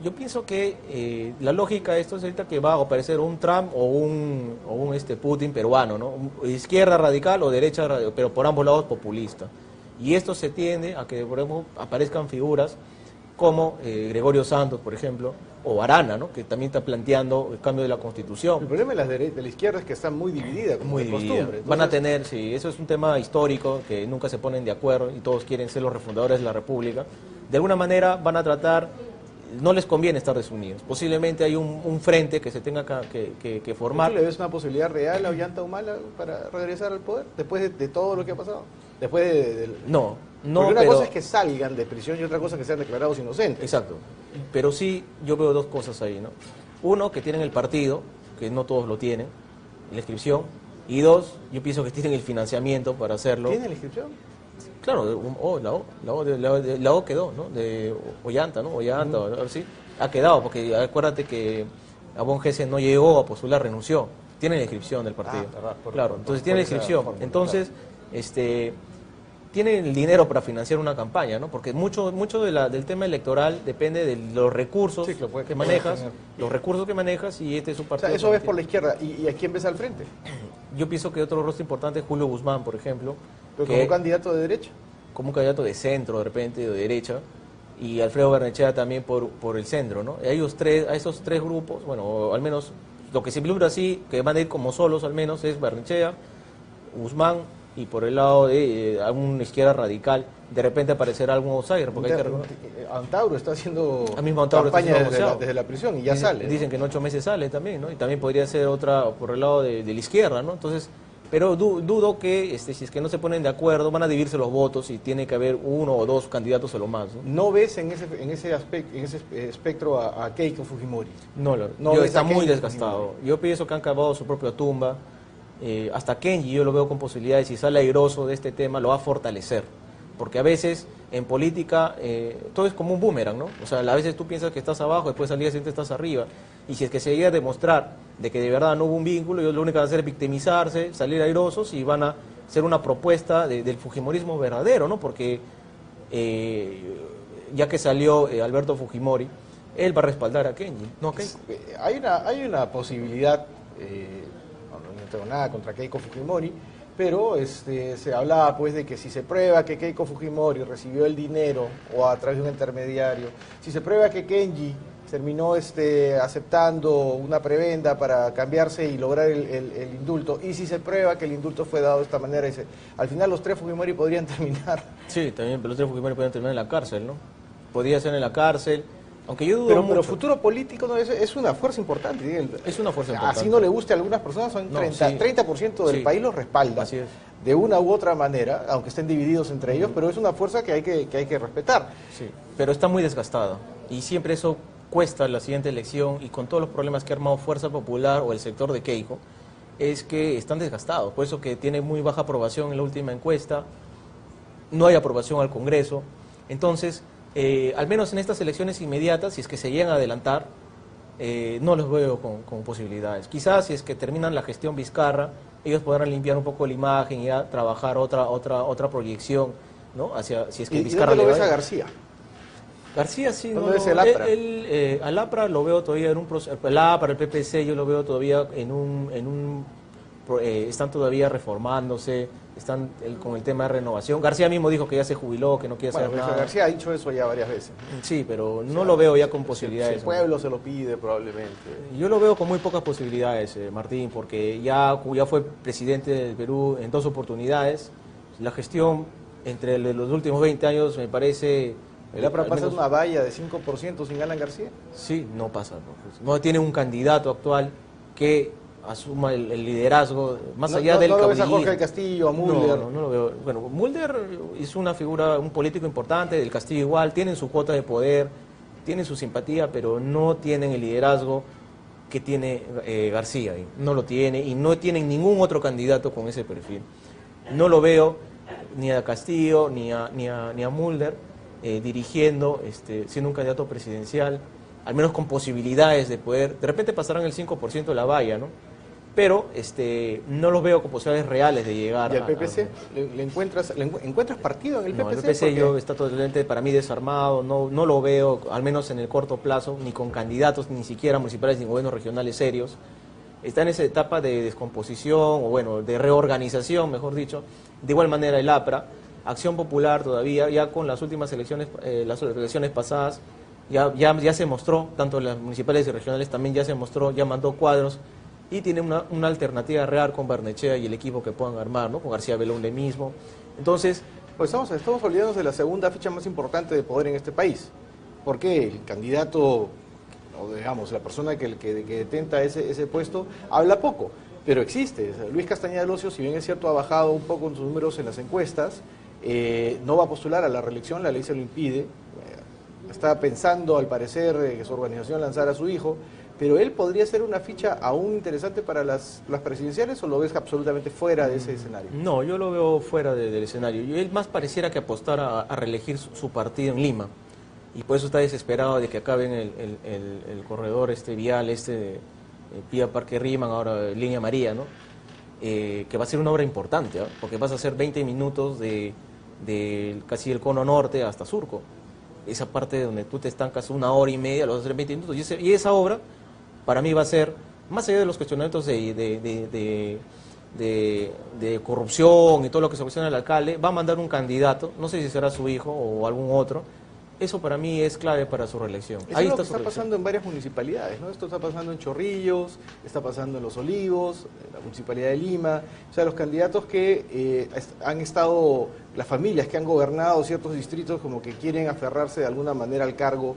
Yo pienso que la lógica de esto es ahorita que va a aparecer un Trump o un Putin peruano, ¿no? Izquierda radical o derecha radical, pero por ambos lados populista. Y esto se tiende a que, por ejemplo, aparezcan figuras como Gregorio Santos, por ejemplo, o Arana, ¿no? Que también está planteando el cambio de la Constitución. El problema de la izquierda es que está muy dividida, como de costumbre. Entonces... Van a tener, sí, eso es un tema histórico, que nunca se ponen de acuerdo y todos quieren ser los refundadores de la República. De alguna manera van a tratar, no les conviene estar desunidos. Posiblemente hay un frente que se tenga que formar. ¿Tú le ves una posibilidad real a Ollanta Humala para regresar al poder después de todo lo que ha pasado? No, porque una cosa es que salgan de prisión y otra cosa es que sean declarados inocentes. Exacto, pero sí yo veo dos cosas ahí, ¿no? Uno, que tienen el partido, que no todos lo tienen, la inscripción, y dos, yo pienso que tienen el financiamiento para hacerlo. ¿Tienen la inscripción? Claro, la O quedó, ¿no? De Ollanta, ¿no? Ollanta, ahora sí, ha quedado, porque acuérdate que Abón Gese no llegó a postular, renunció. Tiene la inscripción del partido. Claro, entonces tiene la inscripción. Entonces, tienen el dinero para financiar una campaña, ¿no? Porque mucho del tema electoral depende de los recursos que manejas, y este es un partido. O sea, eso ves por la izquierda. ¿Y a quién ves al frente? Yo pienso que otro rostro importante es Julio Guzmán, por ejemplo. ¿Pero como candidato de derecha? Como un candidato de centro, de repente, o de derecha. Y Alfredo Barnechea también por el centro, ¿no? A esos tres grupos, bueno, o al menos lo que se vislumbra así, que van a ir como solos al menos, es Barnechea, Guzmán, y por el lado de alguna izquierda radical, de repente aparecerá algún outsider, porque Antauro está haciendo campaña desde la prisión y ya sale. Dicen que en 8 meses sale también, ¿no? Y también podría ser otra por el lado de la izquierda, ¿no? Entonces, pero dudo que si es que no se ponen de acuerdo, van a dividirse los votos y tiene que haber 1 o 2 candidatos o lo más, ¿no? ¿No ves en ese espectro a Keiko Fujimori? No, está muy desgastado. Yo pienso que han cavado su propia tumba. Hasta Kenji yo lo veo con posibilidades, si sale airoso de este tema lo va a fortalecer, porque a veces en política todo es como un boomerang, ¿no? O sea, a veces tú piensas que estás abajo, después al día siguiente estás arriba, y si es que se llega a demostrar de que de verdad no hubo un vínculo, ellos lo único que van a hacer es victimizarse, salir airosos y van a hacer una propuesta del fujimorismo verdadero, ¿no? Porque ya que salió Alberto Fujimori, él va a respaldar a Kenji, no a Keiko. Hay una posibilidad, no tengo nada contra Keiko Fujimori, pero se hablaba pues de que si se prueba que Keiko Fujimori recibió el dinero o a través de un intermediario, si se prueba que Kenji terminó aceptando una prebenda para cambiarse y lograr el indulto, y si se prueba que el indulto fue dado de esta manera, al final los 3 Fujimori podrían terminar. Sí, también, pero los 3 Fujimori podrían terminar en la cárcel, ¿no? Podría ser en la cárcel. Aunque yo dudo mucho. Pero futuro político no es una fuerza importante. Es una fuerza importante. Así no le guste a algunas personas, son 30% del país los respalda. Así es. De una u otra manera, aunque estén divididos entre ellos, pero es una fuerza que hay que respetar. Sí, pero está muy desgastada. Y siempre eso cuesta la siguiente elección, y con todos los problemas que ha armado Fuerza Popular o el sector de Keiko, es que están desgastados. Por eso que tiene muy baja aprobación en la última encuesta, no hay aprobación al Congreso. Entonces, al menos en estas elecciones inmediatas, si es que se llegan a adelantar, no los veo con posibilidades. Quizás si es que terminan la gestión Vizcarra, ellos podrán limpiar un poco la imagen y ya trabajar otra proyección, ¿no? Hacia, si es que Vizcarra ¿y dónde lo ves a García? García sí, ¿Dónde ves el APRA? Al APRA lo veo todavía en un proceso, el APRA, el PPC, yo lo veo todavía están todavía reformándose, están con el tema de renovación. García mismo dijo que ya se jubiló, que no quiere hacer nada. García ha dicho eso ya varias veces. Sí, pero no lo veo ya con posibilidades. Si el pueblo se lo pide, probablemente. Yo lo veo con muy pocas posibilidades, Martín, porque ya fue presidente del Perú en 2 oportunidades. La gestión entre los últimos 20 años me parece... ¿El APRA pasa una valla de 5% sin Alan García? Sí, no pasa. No tiene un candidato actual que asuma el liderazgo, más allá del caudillismo. ¿No lo ves a Jorge del Castillo, a Mulder? No lo veo. Bueno, Mulder es una figura, un político importante, del Castillo igual, tienen su cuota de poder, tienen su simpatía, pero no tienen el liderazgo que tiene García. No lo tiene, y no tienen ningún otro candidato con ese perfil. No lo veo ni a Castillo ni a Mulder dirigiendo, siendo un candidato presidencial, al menos con posibilidades de poder, de repente pasarán el 5% de la valla, ¿no? Pero no los veo con posibilidades reales de llegar. ¿Y al PPC? ¿Le encuentras partido en el PPC? No, el PPC está totalmente para mí desarmado, no lo veo, al menos en el corto plazo, ni con candidatos, ni siquiera municipales, ni gobiernos regionales serios. Está en esa etapa de descomposición, o bueno, de reorganización, mejor dicho. De igual manera el APRA, Acción Popular todavía, ya con las últimas elecciones, las elecciones pasadas, ya se mostró, tanto las municipales y regionales también ya se mostró, ya mandó cuadros, y tiene una alternativa real con Barnechea y el equipo que puedan armar, ¿no? Con García Belaúnde mismo. Entonces, pues estamos olvidándonos de la segunda ficha más importante de poder en este país. Porque el candidato, o digamos, la persona que detenta ese puesto, habla poco, pero existe. Luis Castañeda del Ocio, si bien es cierto, ha bajado un poco en sus números en las encuestas, no va a postular a la reelección, la ley se lo impide. Está pensando, al parecer, que su organización lanzara a su hijo, pero él podría ser una ficha aún interesante para las presidenciales, ¿o lo ves absolutamente fuera de ese escenario? No, yo lo veo fuera del escenario. Él más pareciera que apostara a reelegir su partido en Lima, y por eso está desesperado de que acaben el corredor vial de Pía Parque Riman, ahora Línea María, ¿no? Que va a ser una obra importante, ¿eh? Porque vas a hacer 20 minutos de casi el cono norte hasta Surco. Esa parte donde tú te estancas 1 hora y media, los 20 minutos, y esa obra para mí va a ser, más allá de los cuestionamientos de corrupción y todo lo que se cuestiona el alcalde, va a mandar un candidato, no sé si será su hijo o algún otro. Eso para mí es clave para su reelección. Ahí está, está pasando en varias municipalidades, ¿no? Esto está pasando en Chorrillos, está pasando en Los Olivos, en la Municipalidad de Lima. O sea, los candidatos que han estado, las familias que han gobernado ciertos distritos como que quieren aferrarse de alguna manera al cargo,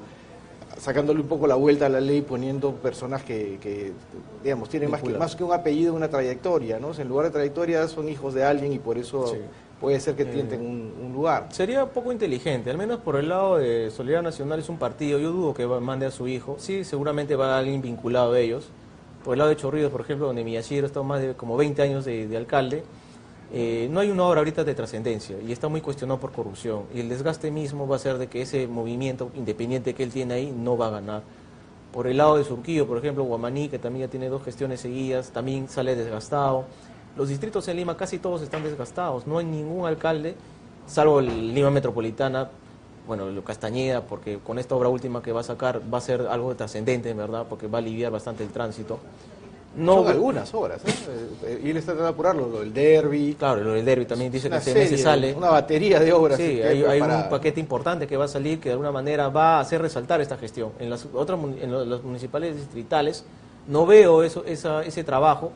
sacándole un poco la vuelta a la ley, poniendo personas que digamos, tienen más que un apellido, una trayectoria, ¿no? O sea, en lugar de trayectoria son hijos de alguien y por eso... Sí. Puede ser que tienten un lugar. Sería poco inteligente, al menos por el lado de Solidaridad Nacional es un partido, yo dudo que mande a su hijo, sí, seguramente va alguien vinculado a ellos. Por el lado de Chorrillos, por ejemplo, donde Miyashiro ha estado más de como 20 años de alcalde, no hay una obra ahorita de trascendencia y está muy cuestionado por corrupción. Y el desgaste mismo va a ser de que ese movimiento independiente que él tiene ahí no va a ganar. Por el lado de Surquillo, por ejemplo, Guamaní, que también ya tiene 2 gestiones seguidas, también sale desgastado. Los distritos en Lima casi todos están desgastados, no hay ningún alcalde, salvo el Lima Metropolitana, bueno, Castañeda, porque con esta obra última que va a sacar va a ser algo trascendente, en verdad, porque va a aliviar bastante el tránsito. No, son algunas obras, ¿eh? Y él está tratando de apurarlo, lo del derbi. Claro, lo del derbi también dice que este mes sale. Una batería de obras. Sí, hay un paquete importante que va a salir que de alguna manera va a hacer resaltar esta gestión. En las municipales distritales no veo ese trabajo.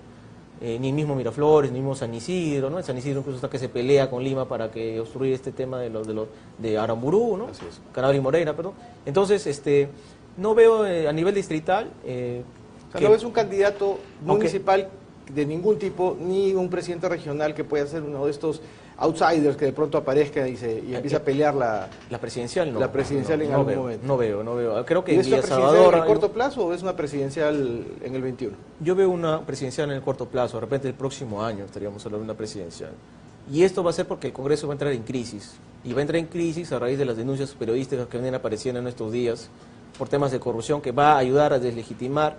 Ni mismo Miraflores, ni mismo San Isidro, ¿no? San Isidro incluso está que se pelea con Lima para que obstruir este tema de Aramburú, ¿no? Canabria y Moreira, perdón. Entonces, no veo a nivel distrital... o sea, no ves un candidato municipal de ningún tipo, ni un presidente regional que pueda ser uno de estos outsiders que de pronto aparezca y empieza a pelear la presidencial, no. La presidencial en algún momento. No veo. Creo que ¿Es una presidencial en el corto plazo o es una presidencial en el 21? Yo veo una presidencial en el corto plazo, de repente el próximo año estaríamos hablando de una presidencial. Y esto va a ser porque el Congreso va a entrar en crisis. Y va a entrar en crisis a raíz de las denuncias periodísticas que vienen apareciendo en estos días por temas de corrupción, que va a ayudar a deslegitimar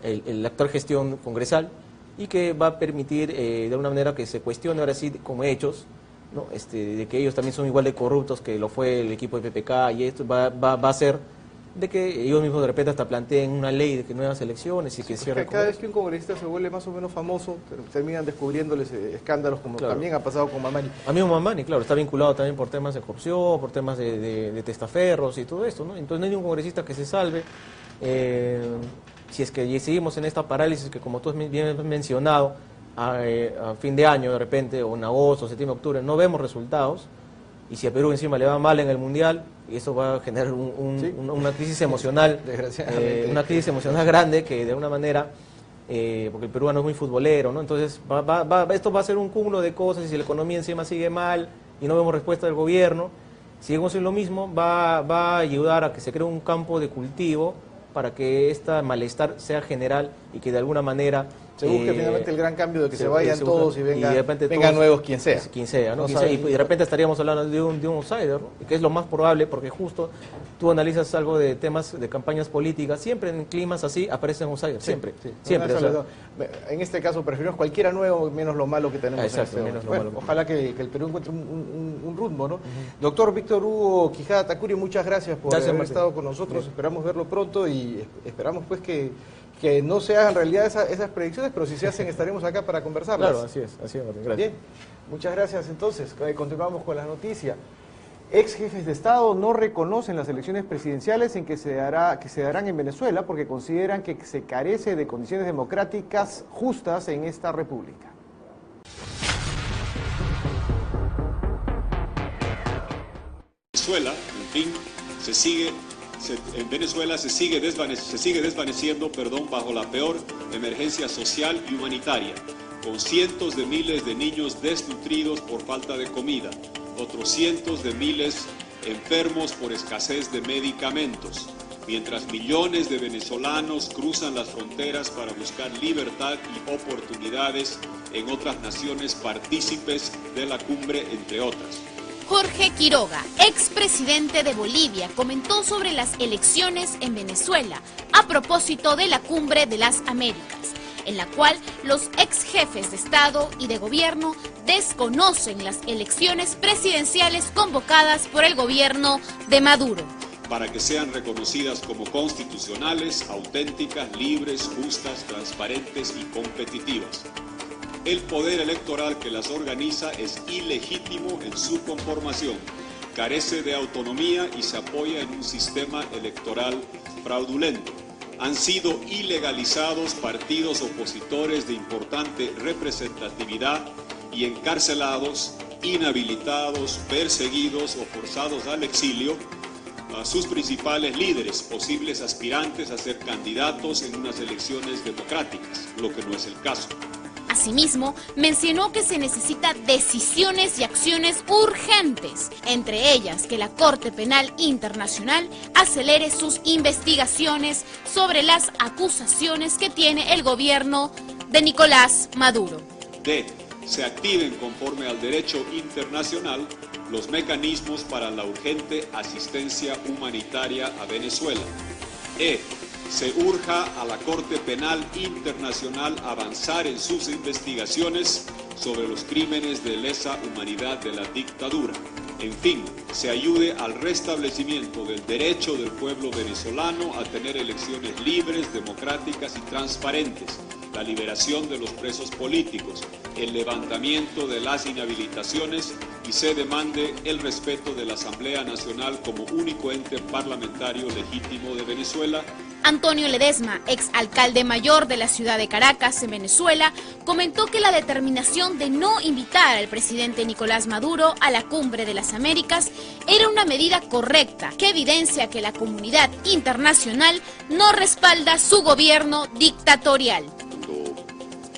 la actual gestión congresal y que va a permitir de alguna manera que se cuestione ahora sí como hechos, ¿no? De que ellos también son igual de corruptos que lo fue el equipo de PPK, y esto va a hacer de que ellos mismos de repente hasta planteen una ley de que nuevas elecciones y que cierre. Cada vez que un congresista se vuelve más o menos famoso, terminan descubriéndoles escándalos como también ha pasado con Mamani. A mí Mamani, claro, está vinculado también por temas de corrupción, por temas de testaferros y todo esto, ¿no? Entonces no hay un congresista que se salve. Si es que seguimos en esta parálisis que, como tú bien has mencionado, a fin de año de repente, o en agosto, septiembre, octubre, no vemos resultados, y si a Perú encima le va mal en el Mundial, y eso va a generar una crisis emocional, una crisis emocional grande que de alguna manera, porque el peruano es muy futbolero, ¿no? Entonces esto va a ser un cúmulo de cosas, y si la economía encima sigue mal y no vemos respuesta del gobierno, si seguimos en lo mismo, va a ayudar a que se cree un campo de cultivo para que este malestar sea general y que de alguna manera se busque finalmente el gran cambio de que se vayan todos y vengan nuevos quien sea. Quien sea, ¿no? Y de repente estaríamos hablando de un outsider, ¿no? Que es lo más probable, porque justo tú analizas algo de temas de campañas políticas, siempre en climas así aparecen outsiders, siempre. Siempre. En este caso preferimos cualquiera nuevo, menos lo malo que tenemos. Exacto, menos lo malo. Ojalá que el Perú encuentre un rumbo, ¿no? Doctor Víctor Hugo Quijada Tacuri, muchas gracias por haber estado con nosotros. Esperamos verlo pronto y esperamos pues que no se hagan realidad esas predicciones, pero si se hacen estaremos acá para conversarlas. Claro, así es, gracias. Bien, muchas gracias. Entonces, continuamos con las noticias. Ex jefes de Estado no reconocen las elecciones presidenciales que se darán en Venezuela porque consideran que se carece de condiciones democráticas justas en esta república. Venezuela, en fin, en Venezuela se sigue desvaneciendo, bajo la peor emergencia social y humanitaria, con cientos de miles de niños desnutridos por falta de comida, otros cientos de miles enfermos por escasez de medicamentos, mientras millones de venezolanos cruzan las fronteras para buscar libertad y oportunidades en otras naciones partícipes de la cumbre, entre otras. Jorge Quiroga, expresidente de Bolivia, comentó sobre las elecciones en Venezuela a propósito de la Cumbre de las Américas. en la cual los ex jefes de Estado y de gobierno desconocen las elecciones presidenciales convocadas por el gobierno de Maduro, para que sean reconocidas como constitucionales, auténticas, libres, justas, transparentes y competitivas. El poder electoral que las organiza es ilegítimo en su conformación, carece de autonomía y se apoya en un sistema electoral fraudulento. Han sido ilegalizados partidos opositores de importante representatividad y encarcelados, inhabilitados, perseguidos o forzados al exilio a sus principales líderes, posibles aspirantes a ser candidatos en unas elecciones democráticas, lo que no es el caso. Asimismo, mencionó que se necesitan decisiones y acciones urgentes, entre ellas que la Corte Penal Internacional acelere sus investigaciones sobre las acusaciones que tiene el gobierno de Nicolás Maduro. D. Se activen conforme al derecho internacional los mecanismos para la urgente asistencia humanitaria a Venezuela. E. Se urja a la Corte Penal Internacional a avanzar en sus investigaciones sobre los crímenes de lesa humanidad de la dictadura. En fin, se ayude al restablecimiento del derecho del pueblo venezolano a tener elecciones libres, democráticas y transparentes, la liberación de los presos políticos, el levantamiento de las inhabilitaciones y se demande el respeto de la Asamblea Nacional como único ente parlamentario legítimo de Venezuela. Antonio Ledesma, exalcalde mayor de la ciudad de Caracas, en Venezuela, comentó que la determinación de no invitar al presidente Nicolás Maduro a la Cumbre de las Américas era una medida correcta, que evidencia que la comunidad internacional no respalda su gobierno dictatorial. Cuando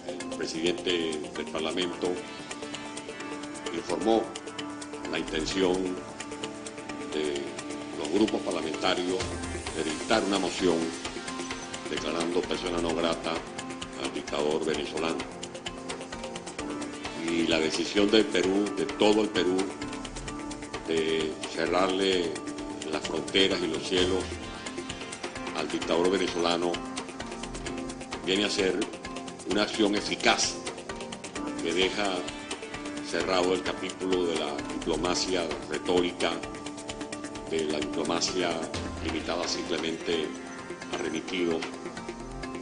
el presidente del Parlamento informó la intención de los grupos parlamentarios de dictar una moción declarando persona no grata al dictador venezolano. Y la decisión del Perú, de todo el Perú, de cerrarle las fronteras y los cielos al dictador venezolano, viene a ser una acción eficaz que deja cerrado el capítulo de la diplomacia retórica, de la diplomacia limitada simplemente a remitidos,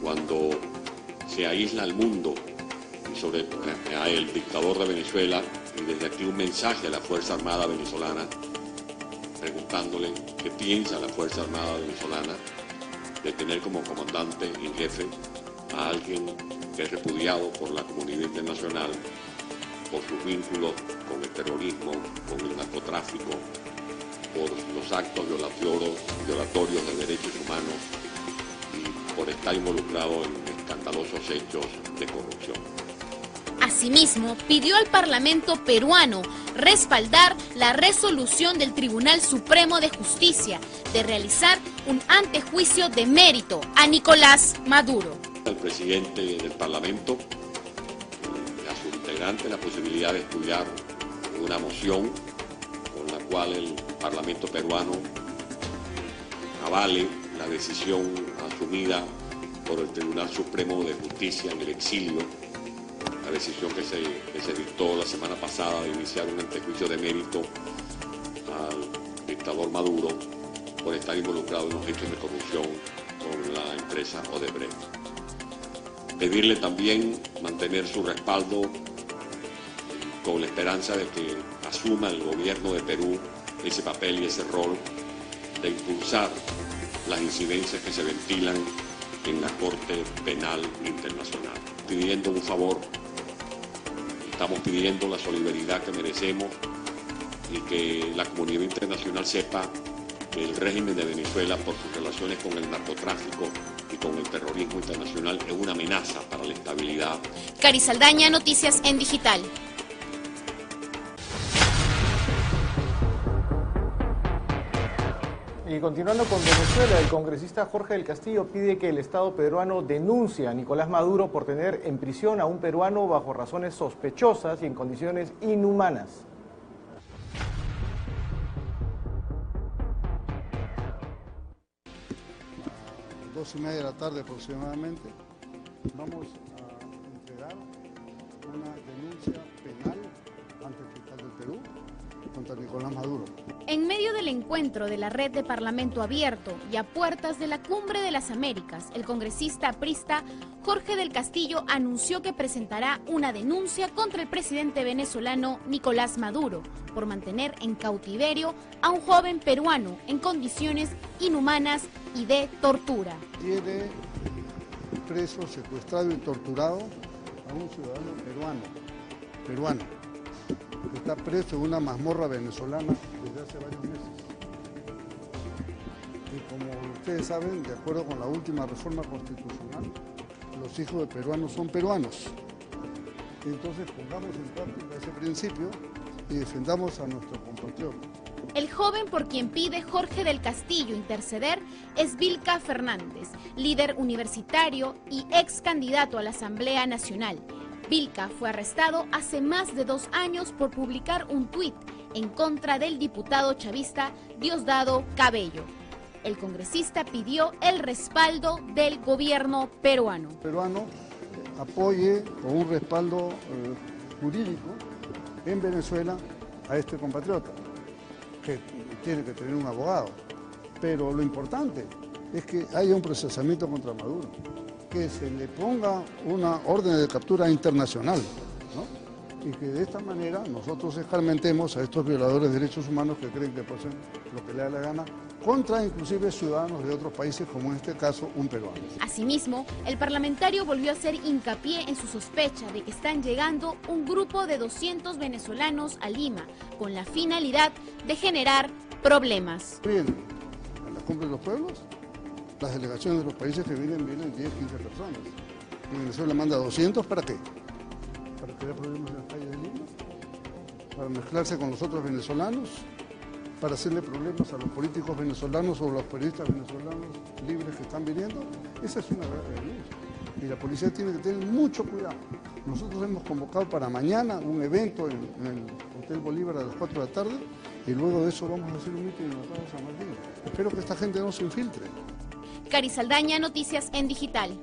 cuando se aísla al mundo y sobre a el dictador de Venezuela, y desde aquí un mensaje a la Fuerza Armada venezolana, preguntándole qué piensa la Fuerza Armada venezolana de tener como comandante en jefe a alguien que es repudiado por la comunidad internacional por sus vínculos con el terrorismo, con el narcotráfico, por los actos violatorios de derechos humanos y por estar involucrado en escandalosos hechos de corrupción. Asimismo, pidió al Parlamento peruano respaldar la resolución del Tribunal Supremo de Justicia de realizar un antejuicio de mérito a Nicolás Maduro. Al presidente del Parlamento, a su integrante, la posibilidad de estudiar una moción con la cual el Parlamento peruano avale la decisión asumida por el Tribunal Supremo de Justicia en el exilio, la decisión que se dictó la semana pasada de iniciar un antejuicio de mérito al dictador Maduro por estar involucrado en los hechos de corrupción con la empresa Odebrecht. Pedirle también mantener su respaldo con la esperanza de que asuma el gobierno de Perú ese papel y ese rol de impulsar las incidencias que se ventilan en la Corte Penal Internacional. Pidiendo un favor, estamos pidiendo la solidaridad que merecemos y que la comunidad internacional sepa que el régimen de Venezuela, por sus relaciones con el narcotráfico y con el terrorismo internacional, es una amenaza para la estabilidad. Cari Saldaña, Noticias en Digital. Y continuando con Venezuela, el congresista Jorge del Castillo pide que el Estado peruano denuncie a Nicolás Maduro por tener en prisión a un peruano bajo razones sospechosas y en condiciones inhumanas. A las 2:30 de la tarde aproximadamente, vamos una denuncia penal ante el fiscal del Perú contra Nicolás Maduro. En medio del encuentro de la red de Parlamento Abierto y a puertas de la Cumbre de las Américas, el congresista aprista Jorge del Castillo anunció que presentará una denuncia contra el presidente venezolano Nicolás Maduro por mantener en cautiverio a un joven peruano en condiciones inhumanas y de tortura. Tiene preso, secuestrado y torturado a un ciudadano peruano, que está preso en una mazmorra venezolana desde hace varios meses. Y como ustedes saben, de acuerdo con la última reforma constitucional, los hijos de peruanos son peruanos. Entonces pongamos en práctica ese principio y defendamos a nuestro compatriota. El joven por quien pide Jorge del Castillo interceder es Vilca Fernández, líder universitario y ex candidato a la Asamblea Nacional. Vilca fue arrestado hace más de 2 años por publicar un tuit en contra del diputado chavista Diosdado Cabello. El congresista pidió el respaldo del gobierno peruano. El peruano apoye con un respaldo jurídico en Venezuela a este compatriota, que tiene que tener un abogado. Pero lo importante es que haya un procesamiento contra Maduro, que se le ponga una orden de captura internacional, ¿no? Y que de esta manera nosotros escarmentemos a estos violadores de derechos humanos que creen que pueden lo que le da la gana, contra inclusive ciudadanos de otros países, como en este caso un peruano. Asimismo, el parlamentario volvió a hacer hincapié en su sospecha de que están llegando un grupo de 200 venezolanos a Lima, con la finalidad de generar problemas. Vienen a la Cumbre de los Pueblos, las delegaciones de los países que vienen 10, 15 personas. Y Venezuela manda 200, ¿para qué? ¿Para crear problemas en las calles de Lima? ¿Para mezclarse con los otros venezolanos? ¿Para hacerle problemas a los políticos venezolanos o a los periodistas venezolanos libres que están viniendo? Esa es una grave denuncia. Y la policía tiene que tener mucho cuidado. Nosotros hemos convocado para mañana un evento en el Hotel Bolívar a las 4 de la tarde y luego de eso vamos a hacer un mitin en la Plaza San Martín. Espero que esta gente no se infiltre. Cari Saldaña, Noticias en Digital.